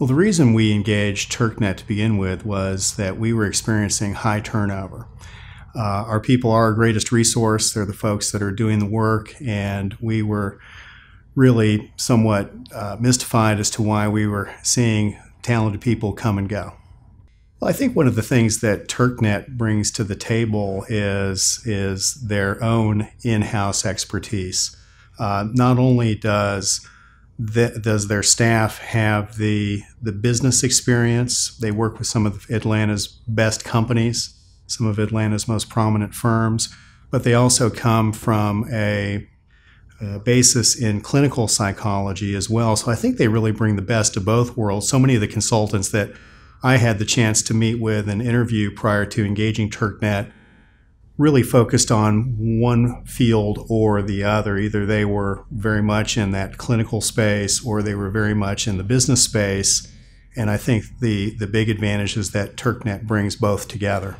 Well, the reason we engaged TurkNet to begin with was that we were experiencing high turnover. Our people are our greatest resource. They're the folks that are doing the work, and we were really somewhat mystified as to why we were seeing talented people come and go. Well, I think one of the things that TurkNet brings to the table is their own in-house expertise. Not only does their staff have the business experience, they work with some of Atlanta's best companies, some of Atlanta's most prominent firms, but they also come from a basis in clinical psychology as well. So I think they really bring the best of both worlds. So many of the consultants that I had the chance to meet with and interview prior to engaging TurkNet really focused on one field or the other. Either they were very much in that clinical space or they were very much in the business space. And I think the big advantage is that TurkNet brings both together.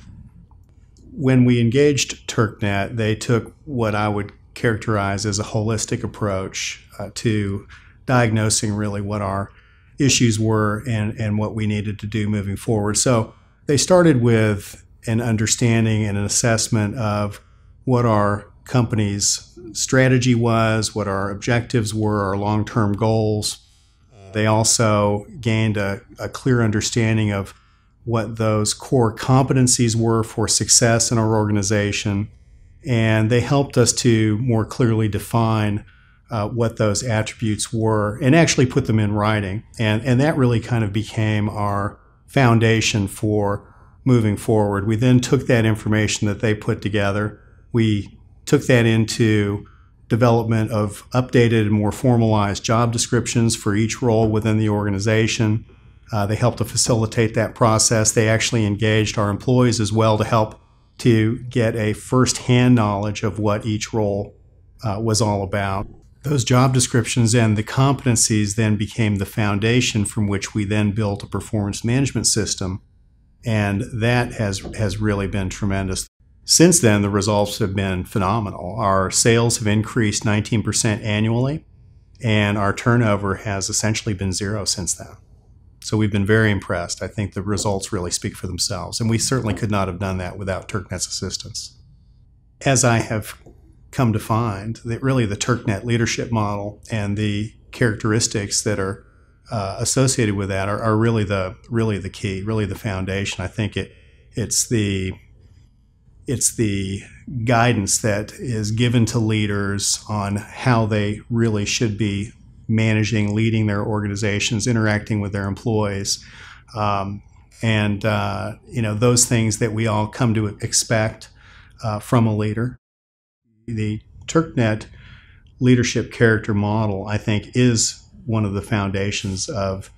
When we engaged TurkNet, they took what I would characterize as a holistic approach to diagnosing really what our issues were and what we needed to do moving forward. So they started with an understanding and an assessment of what our company's strategy was, what our objectives were, our long-term goals. They also gained a clear understanding of what those core competencies were for success in our organization, and they helped us to more clearly define what those attributes were and actually put them in writing. And that really kind of became our foundation for moving forward. We then took that information that they put together, we took that into development of updated and more formalized job descriptions for each role within the organization. They helped to facilitate that process. They actually engaged our employees as well to help to get a first-hand knowledge of what each role was all about. Those job descriptions and the competencies then became the foundation from which we then built a performance management system, and that has really been tremendous. Since then, the results have been phenomenal. Our sales have increased 19% annually, and our turnover has essentially been zero since then. So we've been very impressed. I think the results really speak for themselves, and we certainly could not have done that without TurkNet's assistance. As I have come to find, that really the TurkNet leadership model and the characteristics that are associated with that are really the key, really the foundation. I think it's the guidance that is given to leaders on how they really should be managing, leading their organizations, interacting with their employees, and those things that we all come to expect from a leader. The TurkNet leadership character model, I think, is one of the foundations of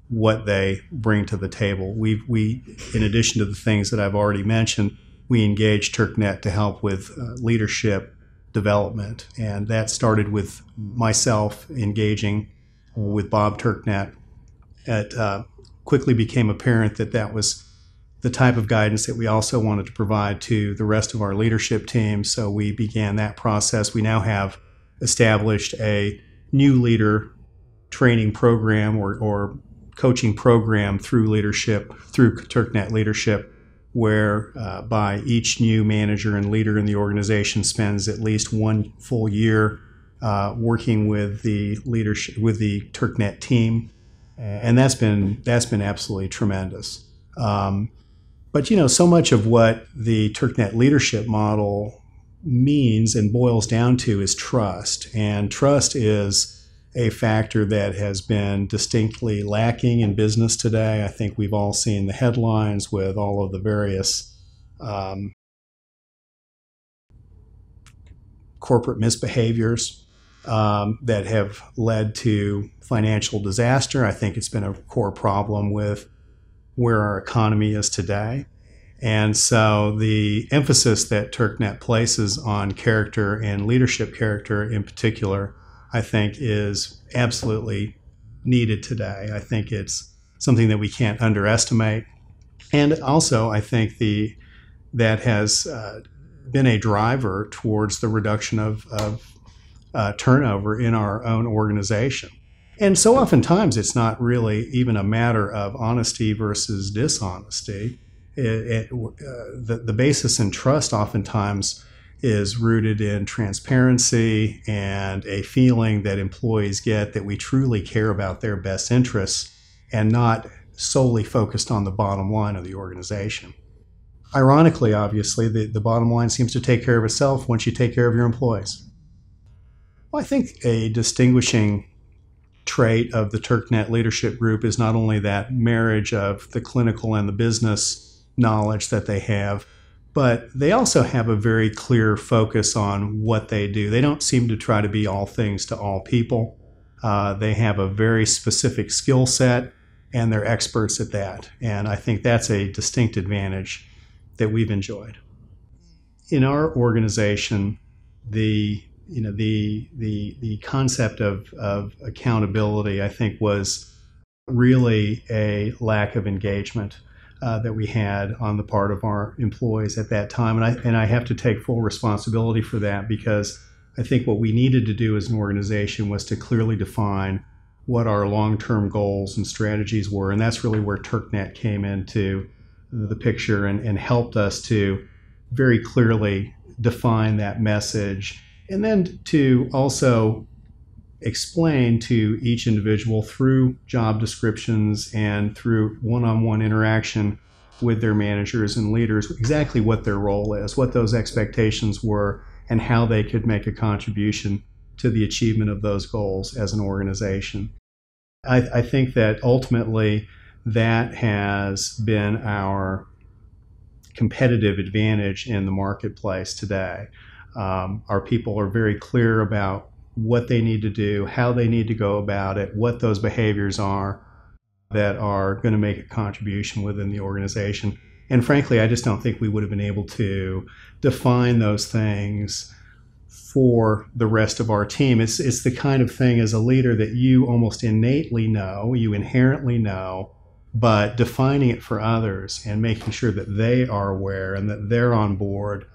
what they bring to the table. We, in addition to the things that I've already mentioned, we engaged TurkNet to help with leadership development, and that started with myself engaging with Bob TurkNet. It quickly became apparent that that was the type of guidance that we also wanted to provide to the rest of our leadership team, so we began that process. We now have established a new leader training program or coaching program through TurkNet Leadership, where by each new manager and leader in the organization spends at least one full year working with the TurkNet team, and that's been absolutely tremendous. But so much of what the TurkNet leadership model means and boils down to is trust, and trust is a factor that has been distinctly lacking in business today. I think we've all seen the headlines with all of the various corporate misbehaviors that have led to financial disaster. I think it's been a core problem with where our economy is today. And so the emphasis that TurkNet places on character and leadership character in particular, I think, is absolutely needed today. I think it's something that we can't underestimate. And also, I think that has been a driver towards the reduction of turnover in our own organization. And so oftentimes it's not really even a matter of honesty versus dishonesty. The basis in trust oftentimes is rooted in transparency and a feeling that employees get that we truly care about their best interests and not solely focused on the bottom line of the organization. Ironically, obviously, the bottom line seems to take care of itself once you take care of your employees. Well, I think a distinguishing trait of the TurkNet leadership group is not only that marriage of the clinical and the business knowledge that they have, but they also have a very clear focus on what they do. They don't seem to try to be all things to all people. They have a very specific skill set, and they're experts at that. And I think that's a distinct advantage that we've enjoyed. In our organization, the concept of accountability, I think, was really a lack of engagement that we had on the part of our employees at that time. And I have to take full responsibility for that, because I think what we needed to do as an organization was to clearly define what our long-term goals and strategies were. And that's really where TurkNet came into the picture and helped us to very clearly define that message, and then to also explain to each individual through job descriptions and through one-on-one interaction with their managers and leaders exactly what their role is, what those expectations were, and how they could make a contribution to the achievement of those goals as an organization. I think that ultimately that has been our competitive advantage in the marketplace today. Our people are very clear about what they need to do, how they need to go about it, what those behaviors are that are going to make a contribution within the organization. And frankly, I just don't think we would have been able to define those things for the rest of our team. It's the kind of thing as a leader that you almost innately know, you inherently know, but defining it for others and making sure that they are aware and that they're on board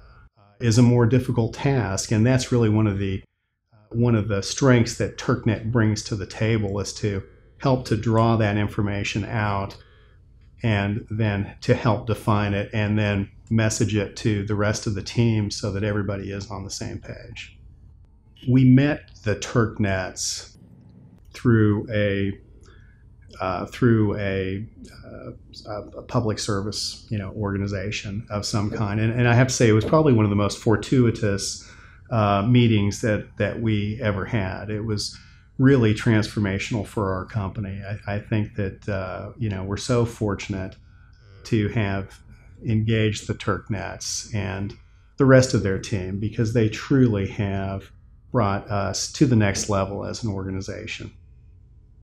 is a more difficult task. And that's really one of the strengths that TurkNet brings to the table, is to help to draw that information out and then to help define it and then message it to the rest of the team so that everybody is on the same page. We met the TurkNets through a public service, organization of some kind, and I have to say it was probably one of the most fortuitous meetings that we ever had. It was really transformational for our company. I think that we're so fortunate to have engaged the TurkNets and the rest of their team, because they truly have brought us to the next level as an organization.